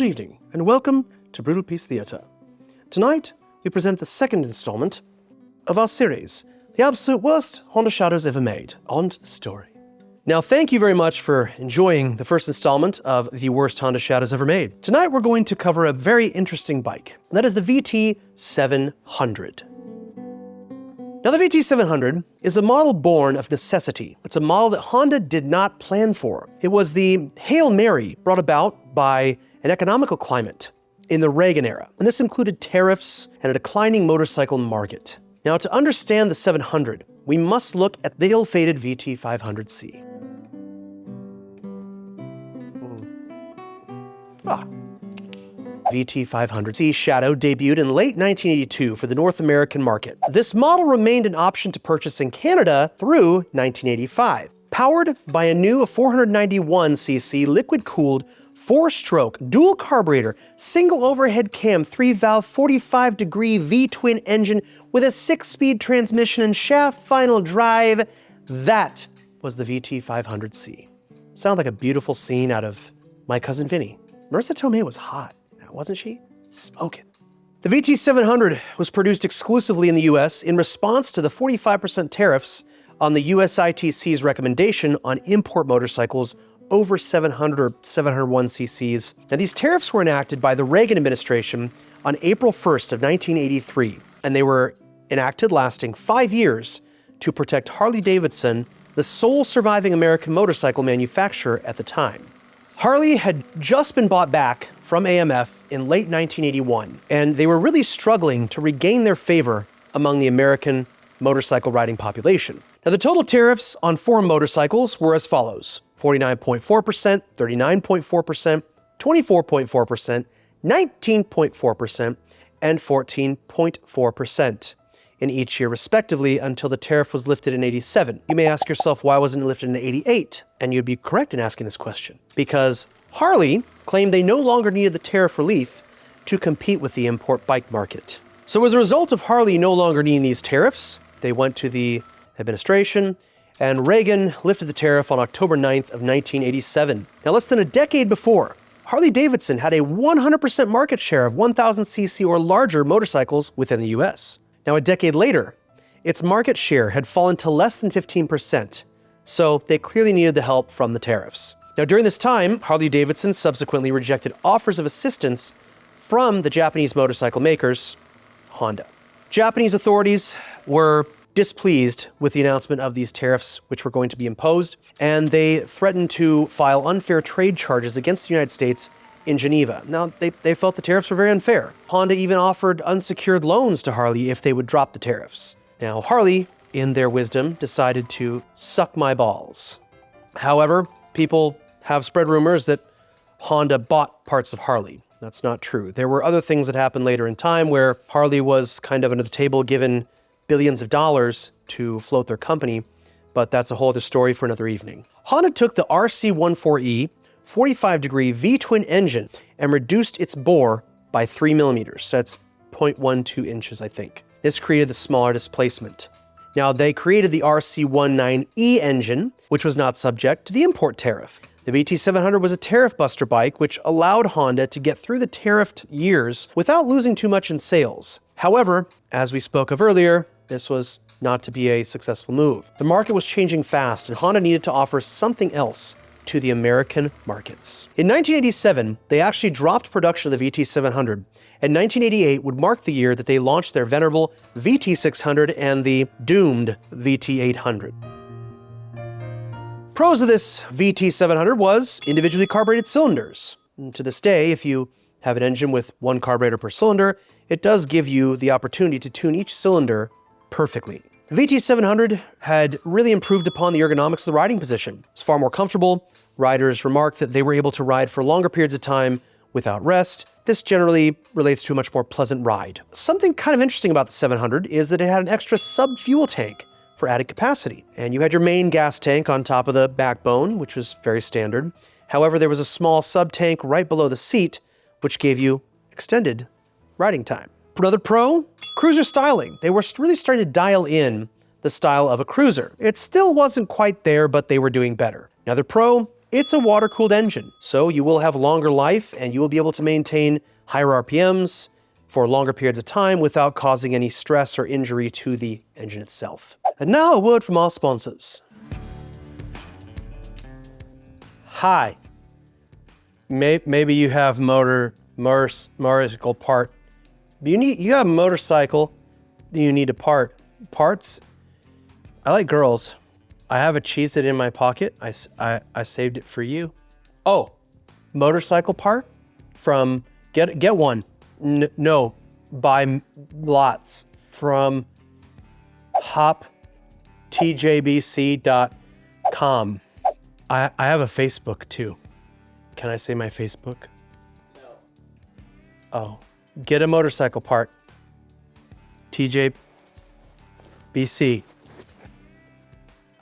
evening, and welcome to Brutal Peace Theatre. Tonight, we present the second installment of our series, The Absolute Worst Honda Shadows Ever Made. On to the story. Now, thank you very much for enjoying the first installment of The Worst Honda Shadows Ever Made. Tonight, we're going to cover a very interesting bike, and that is the VT700. Now, the VT700 is a model born of necessity. It's a model that Honda did not plan for. It was the Hail Mary brought about by an economical climate in the Reagan era, and this included tariffs and a declining motorcycle market. Now, to understand the 700, we must look at the ill-fated VT500C. VT500C Shadow debuted in late 1982 for the North American market. This model remained an option to purchase in Canada through 1985. Powered by a new 491cc liquid-cooled 4-stroke, dual carburetor, single overhead cam, 3-valve, 45-degree V-twin engine with a 6-speed transmission and shaft final drive, that was the VT500C. Sounded like a beautiful scene out of My Cousin Vinny. Marissa Tomei was hot, wasn't she? Smoking. The VT700 was produced exclusively in the US in response to the 45% tariffs on the USITC's recommendation on import motorcycles over 700 or 701 cc's. Now, these tariffs were enacted by the Reagan administration on April 1st of 1983, and they were enacted lasting 5 years to protect Harley-Davidson, the sole surviving American motorcycle manufacturer at the time. Harley had just been bought back from AMF in late 1981, and they were really struggling to regain their favor among the American motorcycle riding population. Now, the total tariffs on foreign motorcycles were as follows: 49.4%, 39.4%, 24.4%, 19.4%, and 14.4% in each year respectively until the tariff was lifted in 87. You may ask yourself, why wasn't it lifted in 88? And you'd be correct in asking this question, because Harley claimed they no longer needed the tariff relief to compete with the import bike market. So as a result of Harley no longer needing these tariffs, they went to the administration, and Reagan lifted the tariff on October 9th of 1987. Now, less than a decade before, Harley-Davidson had a 100% market share of 1,000cc or larger motorcycles within the US. Now, a decade later, its market share had fallen to less than 15%, so they clearly needed the help from the tariffs. Now, during this time, Harley-Davidson subsequently rejected offers of assistance from the Japanese motorcycle makers, Honda. Japanese authorities were displeased with the announcement of these tariffs, which were going to be imposed, and they threatened to file unfair trade charges against the United States in Geneva. Now, they felt the tariffs were very unfair. Honda even offered unsecured loans to Harley if they would drop the tariffs. Now, Harley, in their wisdom, decided to suck my balls. However, people have spread rumors that Honda bought parts of Harley. That's not true. There were other things that happened later in time where Harley was kind of under the table given billions of dollars to float their company, but that's a whole other story for another evening. Honda took the RC14E 45-degree V-twin engine and reduced its bore by 3 millimeters. That's 0.12 inches, I think. This created the smaller displacement. Now, they created the RC19E engine, which was not subject to the import tariff. The VT700 was a tariff buster bike, which allowed Honda to get through the tariffed years without losing too much in sales. However, as we spoke of earlier, this was not to be a successful move. The market was changing fast, and Honda needed to offer something else to the American markets. In 1987, they actually dropped production of the VT700, and 1988 would mark the year that they launched their venerable VT600 and the doomed VT800. Pros of this VT700 was individually carbureted cylinders. And to this day, if you have an engine with one carburetor per cylinder, it does give you the opportunity to tune each cylinder perfectly. The VT700 had really improved upon the ergonomics of the riding position. It's far more comfortable. Riders remarked that they were able to ride for longer periods of time without rest. This generally relates to a much more pleasant ride. Something kind of interesting about the 700 is that it had an extra sub-fuel tank for added capacity. And you had your main gas tank on top of the backbone, which was very standard. However, there was a small sub-tank right below the seat, which gave you extended riding time. Another pro, cruiser styling. They were really starting to dial in the style of a cruiser. It still wasn't quite there, but they were doing better. Another pro, It's a water-cooled engine, so you will have longer life and you will be able to maintain higher RPMs for longer periods of time without causing any stress or injury to the engine itself. And now a word from our sponsors. Hi. Maybe you have motorcycle part. You have a motorcycle, you need a parts. I like girls. I have a Cheez-It in my pocket. I saved it for you. Oh, motorcycle part from get one. No, buy lots from hoptjbc.com. I have a Facebook too. Can I say my Facebook? No. Oh, get a motorcycle part. TJBC.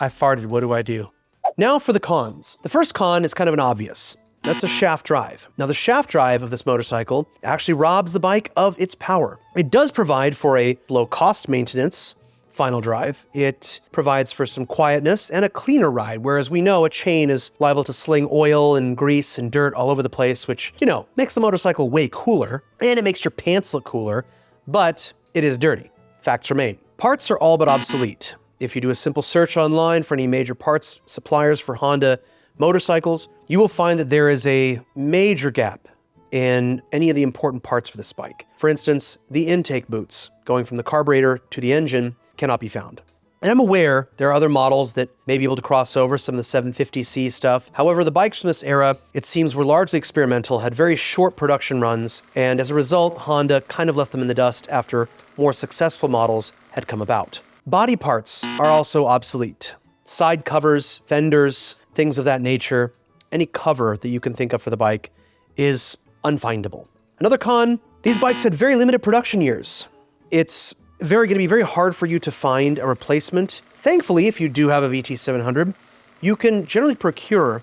I farted, what do I do? Now for the cons. The first con is kind of an obvious. That's the shaft drive. Now the shaft drive of this motorcycle actually robs the bike of its power. It does provide for a low-cost maintenance final drive. It provides for some quietness and a cleaner ride, whereas we know a chain is liable to sling oil and grease and dirt all over the place, which, you know, makes the motorcycle way cooler, and it makes your pants look cooler, but it is dirty. Facts remain. Parts are all but obsolete. If you do a simple search online for any major parts suppliers for Honda motorcycles, you will find that there is a major gap in any of the important parts for this bike. For instance, the intake boots going from the carburetor to the engine cannot be found. And I'm aware there are other models that may be able to cross over some of the 750C stuff. However, the bikes from this era, it seems, were largely experimental, had very short production runs, and as a result, Honda kind of left them in the dust after more successful models had come about. Body parts are also obsolete. Side covers, fenders, things of that nature, any cover that you can think of for the bike is unfindable. Another con, these bikes had very limited production years. It's going to be very hard for you to find a replacement. Thankfully, if you do have a VT700, you can generally procure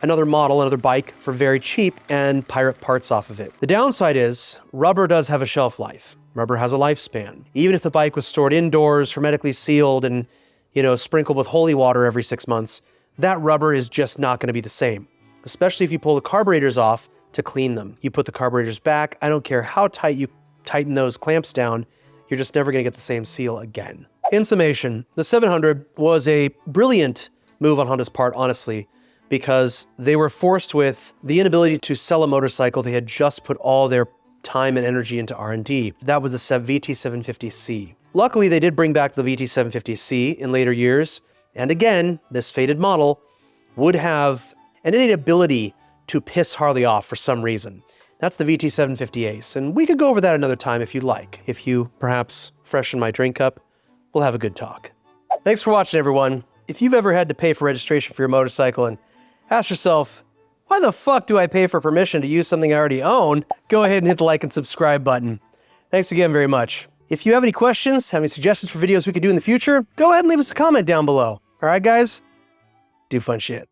another model, another bike for very cheap and pirate parts off of it. The downside is rubber does have a shelf life. Rubber has a lifespan. Even if the bike was stored indoors, hermetically sealed, and, you know, sprinkled with holy water every 6 months, that rubber is just not going to be the same, especially if you pull the carburetors off to clean them. You put the carburetors back, I don't care how tight you tighten those clamps down, you're just never going to get the same seal again. In summation, the 700 was a brilliant move on Honda's part, honestly, because they were forced with the inability to sell a motorcycle they had just put all their time and energy into R&D. That was the VT750C. Luckily, they did bring back the VT750C in later years, and again, this faded model would have an innate ability to piss Harley off for some reason. That's the VT750 Ace, and we could go over that another time if you'd like. If you perhaps freshen my drink up, we'll have a good talk. Thanks for watching, everyone. If you've ever had to pay for registration for your motorcycle and ask yourself, why the fuck do I pay for permission to use something I already own? Go ahead and hit the like and subscribe button. Thanks again very much. If you have any questions, have any suggestions for videos we could do in the future, go ahead and leave us a comment down below. All right, guys? Do fun shit.